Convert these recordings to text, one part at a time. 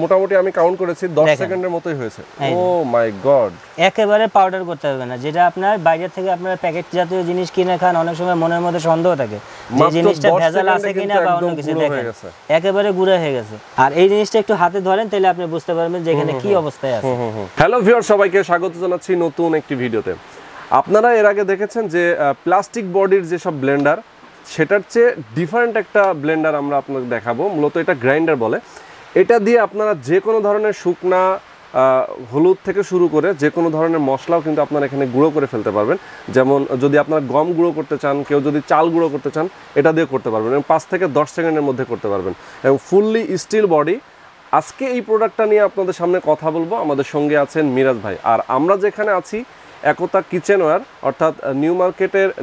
মোটামুটি আমি কাউন্ট করেছি 10 সেকেন্ডের মতোই হয়েছে। ও মাই গড, একেবারে পাউডার করতে হবে না। যেটা আপনার বাইরে থেকে আপনারা প্যাকেট জাতীয় জিনিস কিনে খান, অনেক সময় মনের মধ্যে সন্দেহ থাকে যে জিনিসটা ভেজাল আছে কিনা বা অন্য কিছু, দেখেন একেবারে গুঁড়া হয়ে গেছে। আর এই জিনিসটা একটু হাতে ধরেন, তাহলে আপনি বুঝতে পারবেন যে এখানে কি অবস্থায় আছে। হ্যালো ভিউয়ার, সবাইকে স্বাগত জানাচ্ছি নতুন একটি ভিডিওতে। আপনারা এর আগে দেখেছেন যে প্লাস্টিক বডির যে সব ব্লেন্ডার, সেটার চেয়ে ডিফারেন্ট একটা ব্লেন্ডার আমরা আপনাদের দেখাবো। মূলত এটা গ্রাইন্ডার বলে। এটা দিয়ে আপনারা যে কোনো ধরনের শুকনা হলুদ থেকে শুরু করে যে কোনো ধরনের মশলাও কিন্তু আপনারা এখানে গুঁড়ো করে ফেলতে পারবেন। যেমন যদি আপনারা গম গুঁড়ো করতে চান, কেউ যদি চাল গুঁড়ো করতে চান, এটা দিয়ে করতে পারবেন এবং 5 থেকে 10 সেকেন্ডের মধ্যে করতে পারবেন এবং ফুললি স্টিল বডি। আজকে এই প্রোডাক্টটা নিয়ে আপনাদের সামনে কথা বলবো। আমাদের সঙ্গে আছেন মিরাজ ভাই। আর আমরা যেখানে আছি একতা কিচেনওয়্যার, অর্থাৎ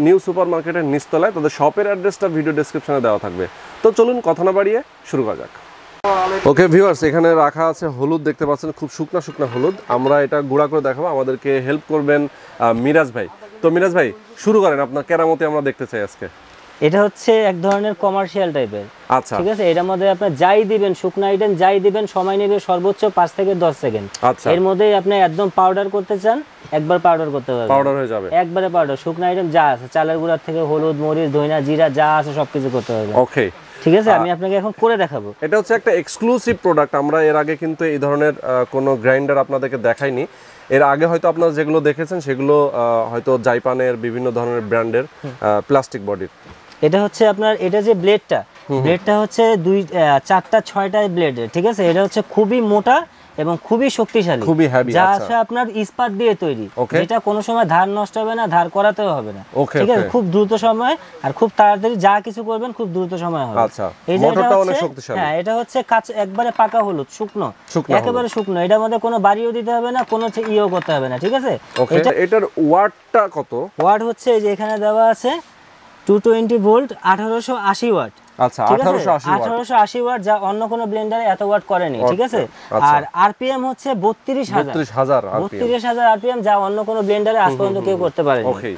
নিউ সুপার মার্কেটের নিচতলায়। তাদের শপের অ্যাড্রেসটা ভিডিও ডেসক্রিপশনে দেওয়া থাকবে। তো চলুন কথা না বাড়িয়ে শুরু করা যাক। ওকে ভিউয়ার্স, এখানে রাখা আছে হলুদ, দেখতে পাচ্ছেন খুব শুকনা হলুদ। আমরা এটা গুঁড়া করে দেখাবো। আমাদেরকে হেল্প করবেন মিরাজ ভাই। তো মিরাজ ভাই শুরু করেন, আপনার কেরামতি আমরা দেখতে চাই আজকে। এটা হচ্ছে এক ধরনের কমার্শিয়াল টাইপের। আচ্ছা, ঠিক আছে। এটার মধ্যে আপনি যাই দিবেন, শুকনো আইটেম যাই দিবেন, সময় নেবে সর্বোচ্চ 5 থেকে 10 সেকেন্ড। আচ্ছা, এর মধ্যেই আপনি একদম পাউডার করতে চান, একবার পাউডার করতে পারবেন, পাউডার হয়ে যাবে একবারে পাউডার। শুকনো আইটেম যা আছে, চালের গুঁড়া থেকে হলুদ, মরিচ, ধনিয়া, জিরা যা আছে সবকিছু করতে পারবেন। ওকে, ঠিক আছে। আমি আপনাকে এখন করে দেখাবো। এটা হচ্ছে একটা এক্সক্লুসিভ প্রোডাক্ট। আমরা এর আগে কিন্তু এই ধরনের কোনো গ্রাইন্ডার আপনাদেরকে দেখাইনি। এর আগে হয়তো আপনারা যেগুলো দেখেছেন সেগুলো হয়তো জাইপানের বিভিন্ন ধরনের ব্র্যান্ডের প্লাস্টিক বডির। এটা হচ্ছে আপনার, এটা যে ব্লেডটা হচ্ছে 4টা 6টা ব্লেডের। ঠিক আছে। এটা হচ্ছে খুবই মোটা এবং খুবই শক্তিশালী, খুবই হেভি। যা আছে আপনার ইস্পাত দিয়ে তৈরি, যেটা কোনো সময় ধার নষ্ট হবে না, ধার করাতেও হবে না। ঠিক আছে। খুব দ্রুত সময় আর খুব তাড়াতাড়ি যা কিছু করবেন খুব দ্রুত সময় হবে। আচ্ছা, মোটরটা অনেক শক্তিশালী। হ্যাঁ, এটা হচ্ছে একবারে পাকা হলুদ, শুকনো, একেবারে শুকনো। এটার মধ্যে কোনো বাড়িও দিতে হবে না, কোনো ইও করতে হবে না। ঠিক আছে। এটার ওয়াটটা কত? ওয়াট হচ্ছে যে এখানে দেওয়া আছে 220 ভোল্ট, 1880 ওয়াট। আচ্ছা, 1880 ওয়াট, যা অন্য কোনো ব্লেন্ডারে এত ওয়াট করেনি। ঠিক আছে। আর আরপিএম হচ্ছে 32000 আরপিএম, যা অন্য কোনো ব্লেন্ডারে আজ পর্যন্ত কেউ করতে পারেনি। ওকে।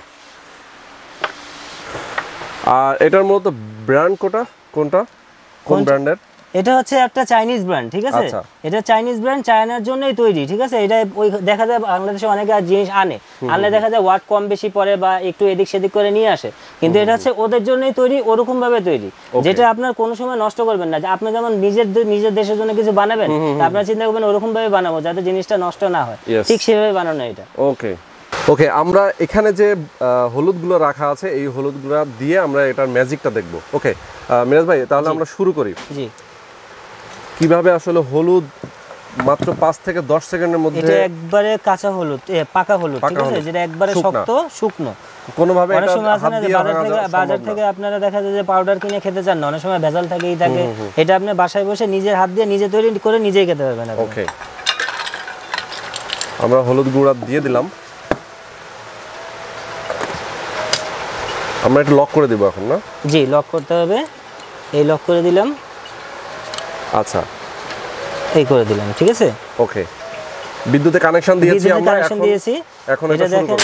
আর এটার মূলত ব্র্যান্ড কোনটা কোন ব্র্যান্ডের? এটা হচ্ছে একটা চাইনিজ ব্র্যান্ড। ঠিক আছে। এটা চাইনিজ ব্র্যান্ড, চায়নার জন্যই তৈরি। ঠিক আছে। এটা ওই দেখা যায় বাংলাদেশে অনেকে জিনিস আনলে দেখা যায় ওয়াট কম বেশি পড়ে বা একটু এদিক সেদিক করে নিয়ে আসে, কিন্তু এটা হচ্ছে ওদের জন্যই তৈরি, ওরকম ভাবে তৈরি যেটা আপনার কোনো সময় নষ্ট করবেন না। আপনি যেমন নিজের দেশের জন্য কিছু বানাবেন, আপনারা চিন্তা করবেন ওরকম ভাবে বানাবো যাতে জিনিসটা নষ্ট না হয়, ঠিক সেভাবে বানানো এটা। ওকে, আমরা এখানে যে হলুদগুলো রাখা আছে, এই হলুদগুলো দিয়ে আমরা এটার ম্যাজিকটা দেখবো। ওকে মিরাজ ভাই, তাহলে আমরা শুরু করি। জি। কিভাবে আসলে হলুদ মাত্র 5 থেকে 10 সেকেন্ডের মধ্যে? এটা একবারে কাঁচা হলুদ, পাকা হলুদ। ঠিক আছে। যেটা একবারে শক্ত শুকনো, কোনোভাবে অনেক সময় বাজার থেকে আপনারা দেখা যায় যে পাউডার কিনে খেতে চান না, অনেক সময় ভেজাল থাকেই থাকে। এটা আপনি বাসায় বসে নিজের হাত দিয়ে নিজে তৈরি করে নিজেই খেতে পারবেন। ওকে, আমরা হলুদ গুঁড়া দিয়ে দিলাম। আমরা এটা লক করে দিব এখন, না? জি, লক করতে হবে। এই লক করে দিলাম। আচ্ছা, এই করে দিলাম। ঠিক আছে। ওকে, বিদ্যুতে কানেকশন দিয়েছি আমরা, এখন এটা শুরু করব।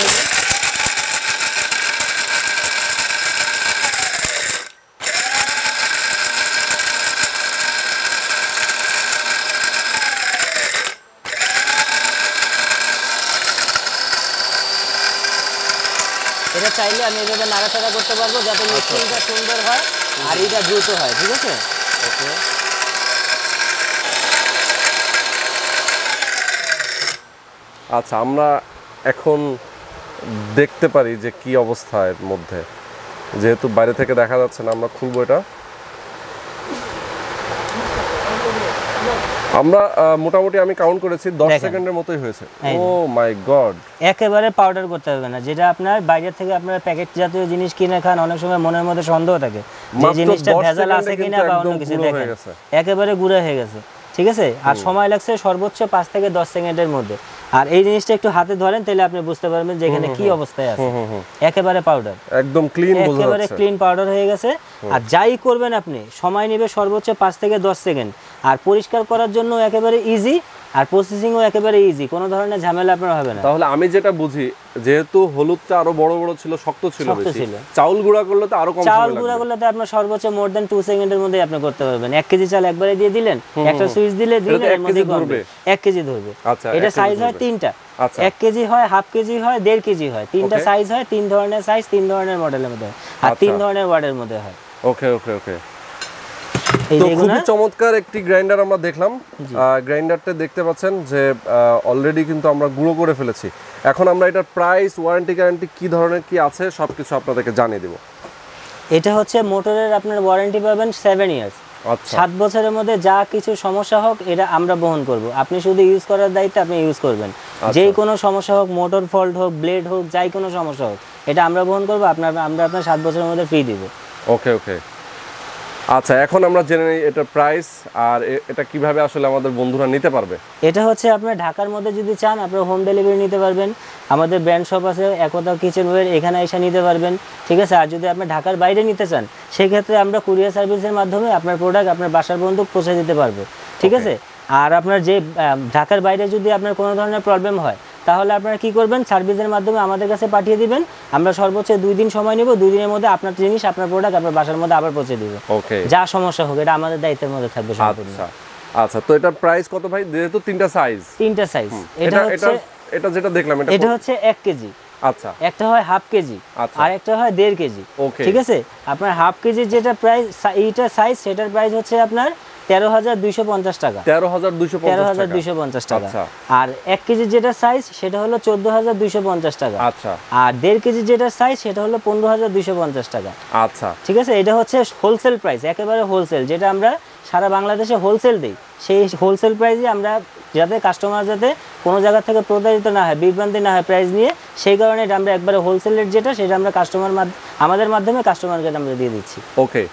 এটা চাইলে আমি এভাবে নাড়াচাড়া করতে পারবো যাতে মিক্সিংটা সুন্দর হয় আর এটা দ্রুত হয়। ঠিক আছে। ওকে, আচ্ছা, আমরা এখন দেখতে পারি যে কি অবস্থা এর মধ্যে। যেহেতু বাইরে থেকে দেখা যাচ্ছে না, আমরা খুলবো এটা। আমরা মোটামুটি আমি কাউন্ট করেছি 10 সেকেন্ডের মতোই হয়েছে। ও মাই গড, একেবারে পাউডার করতে হবে না। যেটা আপনার বাইরে থেকে আপনারা প্যাকেট জাতীয় জিনিস কিনে খান, অনেক সময় মনের মধ্যে সন্দেহ থাকে যে জিনিসটা ভেজাল আছে কিনা বা অন্য কিছু, দেখেন একেবারে গুঁড়া হয়ে গেছে। ঠিক আছে। আর সময় লাগছে সর্বোচ্চ 5 থেকে 10 সেকেন্ডের মধ্যে। আর এই জিনিসটা একটু হাতে ধরেন, তাহলে আপনি বুঝতে পারবেন যে এখানে কি অবস্থায় আছে। একেবারে পাউডার, একদম ক্লিন, একেবারে ক্লিন পাউডার হয়ে গেছে। আর যাই করবেন আপনি সময় নেবে সর্বোচ্চ 5 থেকে 10 সেকেন্ড। আর পরিষ্কার করার জন্য একেবারে ইজি, আর প্রসেসিংও একেবারে ইজি, কোনো ধরনের ঝামেলা আপনার হবে না। তাহলে আমি যেটা বুঝি, যেহেতু হলুদটা আরো বড় বড় ছিল, শক্ত ছিল বেশি, চাউল গুঁড়া করলে তো আরো কম সময় লাগবে। চাউল গুঁড়া করলে তো আপনার সর্বোচ্চ মোর দেন 2 সেকেন্ডের মধ্যে আপনি করতে পারবেন। 1 কেজি চাল একবারে দিয়ে দিলেন, একটা সুইচ দিলে এর মধ্যে ধরবে, 1 কেজি ধরবে। আচ্ছা, এটা সাইজ হয় 3টা। আচ্ছা, 1 কেজি হয়, হাফ কেজি হয়, 1.5 কেজি হয়, 3টা সাইজ হয়, 3 ধরনের সাইজ, 3 ধরনের মডেলের মধ্যে আর 3 ধরনের ওয়াটের মধ্যে হয়। ওকে ওকে ওকে। তো খুবই চমৎকার একটি গ্রাইন্ডার আমরা দেখলাম। গ্রাইন্ডারটা দেখতে পাচ্ছেন যে অলরেডি কিন্তু আমরা গুঁড়ো করে ফেলেছি। এখন আমরা এটার প্রাইস, ওয়ারেন্টি, গ্যারান্টি কি ধরনের কি আছে সবকিছু আপনাদেরকে জানিয়ে দেব। এটা হচ্ছে মোটরের আপনার ওয়ারেন্টি পাবেন 7 ইয়ার্স। আচ্ছা, 7 বছরের মধ্যে যা কিছু সমস্যা হোক এটা আমরা বহন করব। আপনি শুধু ইউজ করার দায়িত্ব আপনি ইউজ করবেন। যেই কোনো সমস্যা হোক, মোটর ফল্ট হোক, ব্লেড হোক, যাই কোনো সমস্যা হোক, এটা আমরা বহন করব। আমরা আপনার 7 বছরের মধ্যে ফ্রি দিব। ওকে ওকে। আচ্ছা, এখন আমরা জেনে নিই এটার প্রাইস আর এটা কিভাবে আসলে আমাদের বন্ধুরা নিতে পারবে। এটা হচ্ছে আপনার ঢাকার মধ্যে যদি চান আপনারা হোম ডেলিভারি নিতে পারবেন। আমাদের ব্র্যান্ড শপ আছে একতা কিচেনওয়্যার, এখানে এসে নিতে পারবেন, ঠিক আছে। আর যদি আপনি ঢাকার বাইরে নিতে চান সেই ক্ষেত্রে আমরা কুরিয়ার সার্ভিসের মাধ্যমে আপনার প্রোডাক্ট আপনার বাসার পর্যন্ত পৌঁছে দিতে পারবো, ঠিক আছে। আর আপনার যে ঢাকার বাইরে যদি আপনার কোনো ধরনের প্রবলেম হয় তাহলে আপনারা কি করবেন, সার্ভিসের মাধ্যমে আমাদের কাছে পাঠিয়ে দিবেন। আমরা সর্বোচ্চ 2 দিন সময় নেব। 2 দিনের মধ্যে আপনার জিনিস, আপনার প্রোডাক্ট আপনার বাসার মধ্যে আবার পৌঁছে দিব। ওকে, যা সমস্যা হোক এটা আমাদের দায়িত্বের মধ্যে থাকবে সম্পূর্ণ। আচ্ছা আচ্ছা, তো এটার প্রাইস কত ভাই? যেহেতু 3টা সাইজ। এটা যেটা দেখলাম এটা হচ্ছে 1 কেজি। আচ্ছা, একটা হয় হাফ কেজি আর একটা হয় 1.5 কেজি, ঠিক আছে। আপনার হাফ কেজি যেটা প্রাইস, এইটা সাইজ, সেটার প্রাইস হচ্ছে আপনার 13,250 টাকা। 13,250 টাকা। আর 1 কেজি যেটা সাইজ সেটা হলো 14,250 টাকা। আচ্ছা, আর 1.5 কেজি যেটা সাইজ সেটা হলো 15,250 টাকা। আচ্ছা, ঠিক আছে। এটা হচ্ছে হোলসেল প্রাইস, একেবারে হোলসেল, যেটা আমরা সারা বাংলাদেশে হোলসেল দিই। সেই হোলসেল প্রাইসে আমরা, যাতে কাস্টমার যাতে কোনো জায়গা থেকে প্রতারিত না হয়, বিভ্রান্তি না হয় প্রাইস নিয়ে, সেই কারণে এটা আমরা একবারে হোলসেল রেট যেটা, সেটা আমরা আমাদের মাধ্যমে কাস্টমারকে আমরা দিয়ে দিচ্ছি। ওকে,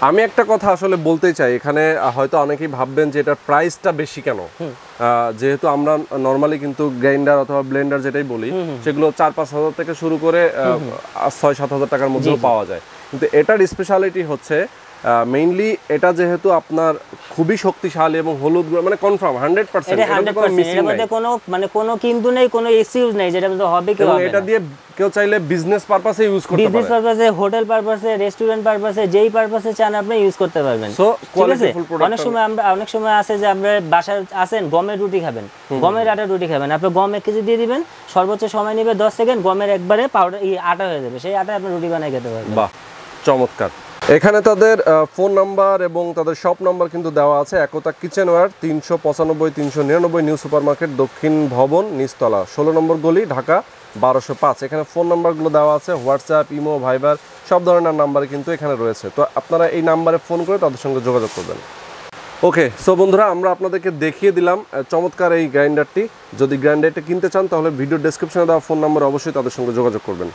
আমি একটা কথা আসলে বলতে চাই এখানে, হয়তো অনেকেই ভাববেন যে এটার প্রাইসটা বেশি কেন। যেহেতু আমরা নরমালি কিন্তু গ্রাইন্ডার অথবা ব্লেন্ডার যেটাই বলি সেগুলো 4-5 হাজার থেকে শুরু করে 6-7 হাজার টাকার মধ্যেও পাওয়া যায়, কিন্তু এটার স্পেশালিটি হচ্ছে মেইনলি এটা যেহেতু আপনার খুবই শক্তিশালী এবং হলুদ গুঁড়ো মানে কনফার্ম 100%, এর মধ্যে কোনো কিন্তু নেই, কোনো এক্সকিউজ নেই যেটা বলতে হবে কেউ। এটা দিয়ে কেউ চাইলে বিজনেস পারপাসে ইউজ করতে পারে, বিজনেস পারপাসে, হোটেল পারপাসে, রেস্টুরেন্ট পারপাসে, যেই পারপাসে চান আপনি ইউজ করতে পারবেন। So qualityful product. অনেক সময় আছে যে আমরা বাসায় আছেন গমের রুটি খাবেন, গমের আটার রুটি খাবেন, আপনি গম 1 কেজি দিয়ে দিবেন, সর্বোচ্চ সময় নেবে 10 সেকেন্ড, গমের একবারে পাউডার আটা হয়ে যাবে, সেই আটা আপনি রুটি বানিয়ে খেতে পারবেন। বাহ, চমৎকার। এখানে তাদের ফোন নাম্বার এবং তাদের শপ নাম্বার কিন্তু দেওয়া আছে। একতা কিচেনওয়্যার, 395-399 নিউ সুপার মার্কেট, দক্ষিণ ভবন, নিচতলা, 16 নম্বর গলি, ঢাকা 1205। এখানে ফোন নাম্বারগুলো দেওয়া আছে, হোয়াটসঅ্যাপ, ইমো, ভাইবার সব ধরনের নাম্বার কিন্তু এখানে রয়েছে। তো আপনারা এই নাম্বারে ফোন করে তাদের সঙ্গে যোগাযোগ করবেন। ওকে, সো বন্ধুরা, আমরা আপনাদেরকে দেখিয়ে দিলাম চমৎকার এই গ্রাইন্ডারটি। যদি গ্রাইন্ডারটা কিনতে চান তাহলে ভিডিও ডেসক্রিপশনে দেওয়া ফোন নাম্বারে অবশ্যই তাদের সঙ্গে যোগাযোগ করবেন।